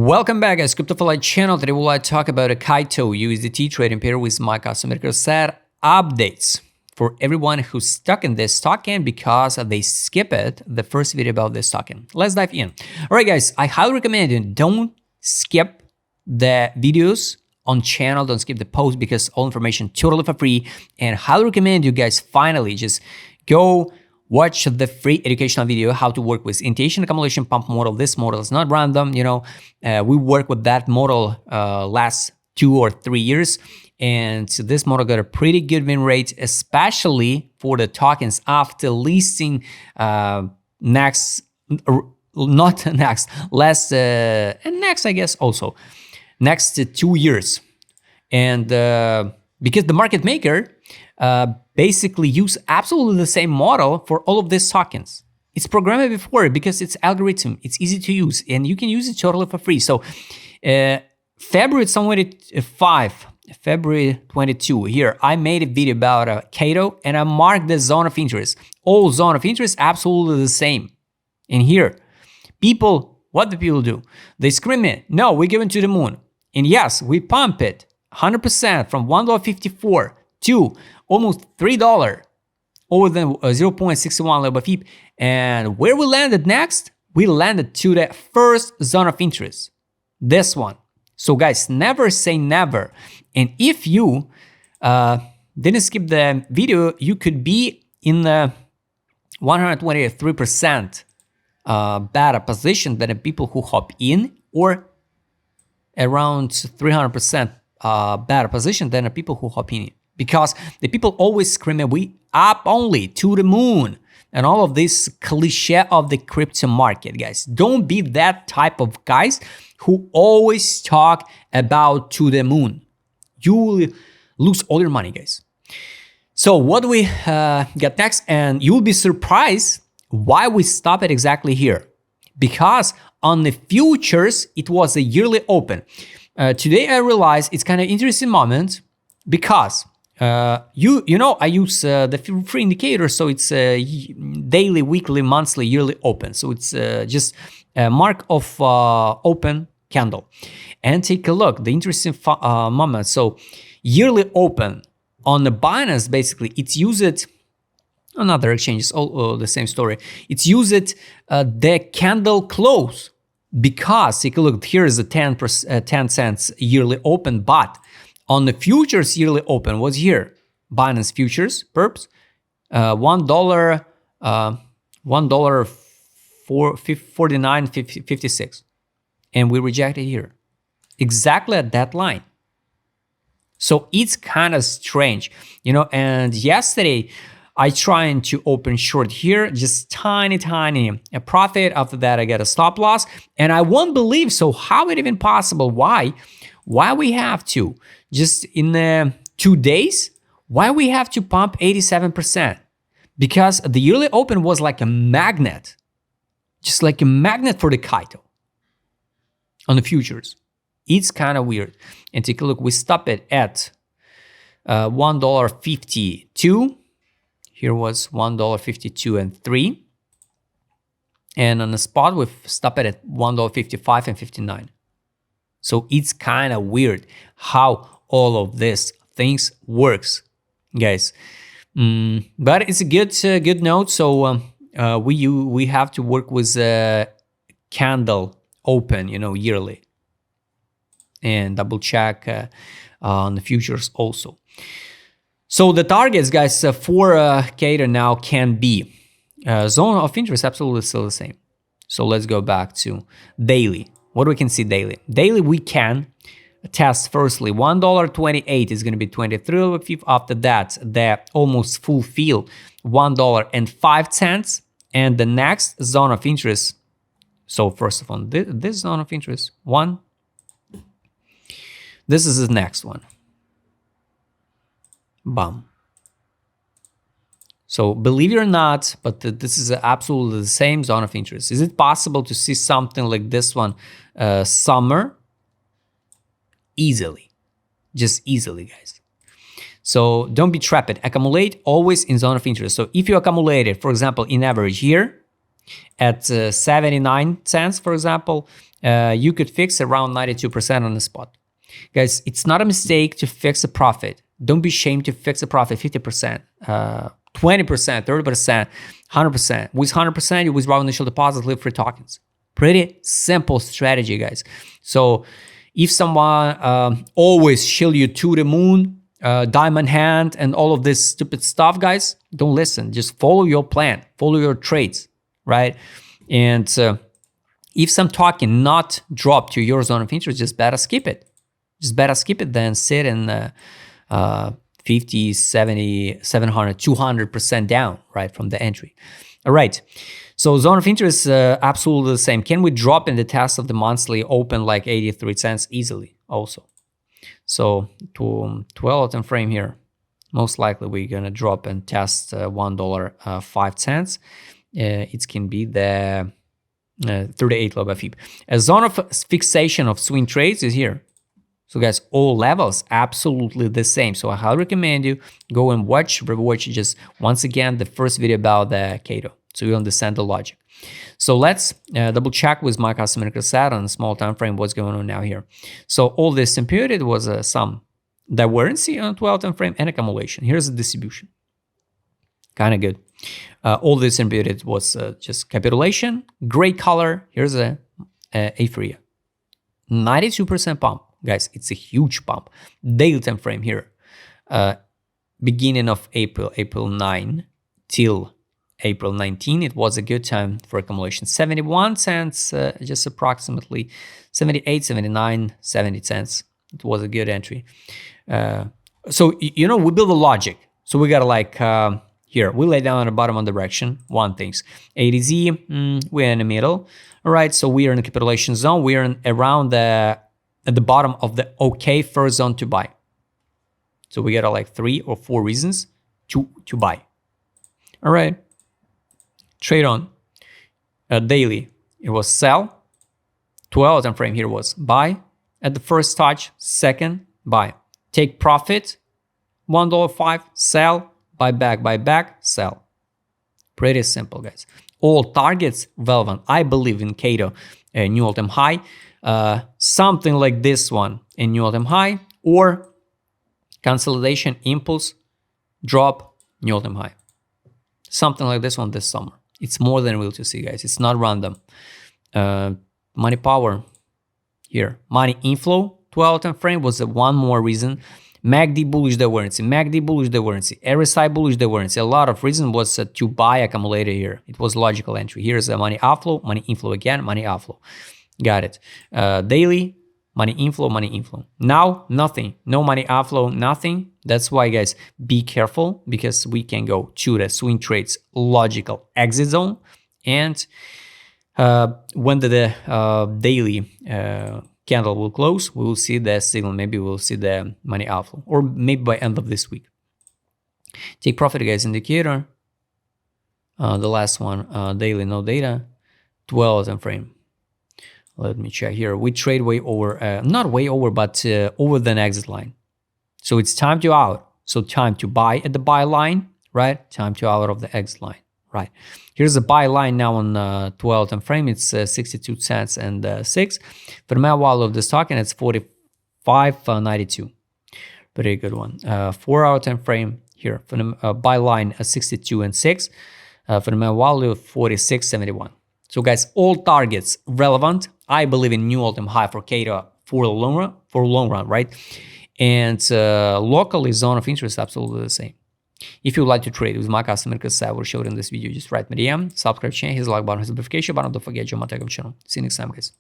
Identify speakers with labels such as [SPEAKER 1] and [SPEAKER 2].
[SPEAKER 1] Welcome back, guys. CryptoFly channel. Today we'll talk about a KAITO USDT trading pair with my customer set updates for everyone who's stuck in this token because they skip it, the first video about this token. Let's dive in. All right, guys, I highly recommend you don't skip the videos on channel, don't skip the post because all information totally for free, and highly recommend you guys finally just go watch the free educational video how to work with initiation accumulation pump model. This model is not random, we work with that model last 2 or 3 years, and so this model got a pretty good win rate, especially for the tokens after listing next I guess also next 2 years. And because the market maker basically use absolutely the same model for all of these tokens. It's programmed before because it's algorithm, it's easy to use, and you can use it totally for free. So February 22 here, I made a video about KAITO, and I marked the zone of interest. All zone of interest absolutely the same. And here, what do people do? They scream it, no, we give it to the moon. And yes, we pump it 100% from $1.54 to almost $3 over the 0.61 level of FIP. And where we landed next? We landed to the first zone of interest, this one. So guys, never say never. And if you didn't skip the video, you could be in the 123% better position than the people who hop in, or around 300% better position than the people who hop in. Because the people always scream, we up only to the moon, and all of this cliche of the crypto market, guys. Don't be that type of guys who always talk about to the moon. You will lose all your money, guys. So what do we get next? And you'll be surprised why we stop it exactly here. Because on the futures, it was a yearly open. Today I realized it's kind of interesting moment because I use the free indicator, so it's daily, weekly, monthly, yearly open. So it's just a mark of open candle. And take a look, the interesting moment. So yearly open on the Binance, basically, it's used on other exchanges, all the same story. It's used the candle close, because take a look, here is a 10 cents yearly open, but on the futures yearly open was here, Binance futures perps, $1.49.56, and we rejected here, exactly at that line. So it's kind of strange, and yesterday I tried to open short here, just tiny a profit. After that, I get a stop loss, and I won't believe, so how it even possible? Why we have to, just in the 2 days, why we have to pump 87%? Because the yearly open was like a magnet, just like a magnet for the KAITO on the futures. It's kind of weird. And take a look, we stop it at $1.52. Here was $1.52 and 3. And on the spot, we've stopped it at $1.55 and 59. So it's kind of weird how all of these things works, guys. But it's a good note. So we have to work with candle open, yearly, and double check on the futures also. So the targets, guys, for KAITO now can be zone of interest, absolutely still the same. So let's go back to daily. What we can see daily? Daily we can test firstly $1.28 is going to be 23. After that, the almost fulfill $1.05, and the next zone of interest. So first of all, this zone of interest one. This is the next one. Bam. So believe it or not, but this is absolutely the same zone of interest. Is it possible to see something like this one summer? Easily, just easily, guys. So don't be trapped. Accumulate always in zone of interest. So if you accumulate it, for example, in average here, at 79 cents, for example, you could fix around 92% on the spot. Guys, it's not a mistake to fix a profit. Don't be ashamed to fix a profit 50%, 20%, 30%, 100%. With 100%, you withdraw initial deposit, leave free tokens. Pretty simple strategy, guys. So if someone always shield you to the moon, diamond hand, and all of this stupid stuff, guys, don't listen. Just follow your plan, follow your trades, right? And if some token not drop to your zone of interest, just better skip it. Just better skip it than sit in 50, 70, 700, 200% down, right, from the entry. All right. So zone of interest, absolutely the same. Can we drop in the test of the monthly open like 83 cents easily also? So to 12 time frame here, most likely we're going to drop and test $1.05. It can be the 38 low by FIB. A zone of fixation of swing trades is here. So guys, all levels absolutely the same. So I highly recommend you go and rewatch just once again the first video about the KAITO, so you understand the logic. So let's double check with my customer set on a small time frame what's going on now here. So all this imputed was some divergency on 12 time frame and accumulation. Here's the distribution. Kind of good. All this imputed was just capitulation. Gray color. Here's a apheria. 92% pump. Guys, it's a huge pump. Daily time frame here. Beginning of April 9 till April 19, it was a good time for accumulation. 71 cents, just approximately 78, 79, 70 cents. It was a good entry. So, you know, we build a logic. So we got to like, here, we lay down on the bottom on direction, one things. ADZ, we're in the middle. All right, so we are in the capitulation zone. We are around at the bottom of the okay first zone to buy. So we got like 3 or 4 reasons to buy. All right. Trade on. Daily, it was sell. 12 time frame here was buy. At the first touch, second, buy. Take profit, $1.05, sell, buy back, sell. Pretty simple, guys. All targets relevant. I believe in KAITO, new all-time high. Something like this one, a new all-time high, or consolidation, impulse, drop, new all-time high. Something like this one this summer. It's more than real to see, guys. It's not random. Money power here. Money inflow, 12 time frame was one more reason. MACD bullish divergency, MACD bullish divergency, RSI bullish divergency. A lot of reason was to buy accumulator here. It was logical entry. Here's a money outflow, money inflow again, money outflow. Got it. Daily, money inflow. Now, nothing. No money outflow, nothing. That's why, guys, be careful, because we can go to the swing trades logical exit zone. And when the daily candle will close, we will see the signal. Maybe we'll see the money outflow, or maybe by end of this week. Take profit, guys, indicator. The last one, daily, no data, 12 time frame. Let me check here. We trade way over, not way over, but over the exit line. So it's time to out. So time to buy at the buy line, right? Time to out of the exit line, right? Here's the buy line now on 12 time frame. It's 62 cents and 6. For the main value of this token, it's 45.92. Pretty good one. 4 hour time frame here for the buy line 62 and 6. For the main value 46.71. So guys, all targets relevant. I believe in new all-time high for KAITO for long run, right? And locally, zone of interest absolutely the same. If you would like to trade with my customer I will show it in this video, just write me DM, subscribe channel, hit the like button, hit the notification button, don't forget your my channel. See you next time, guys.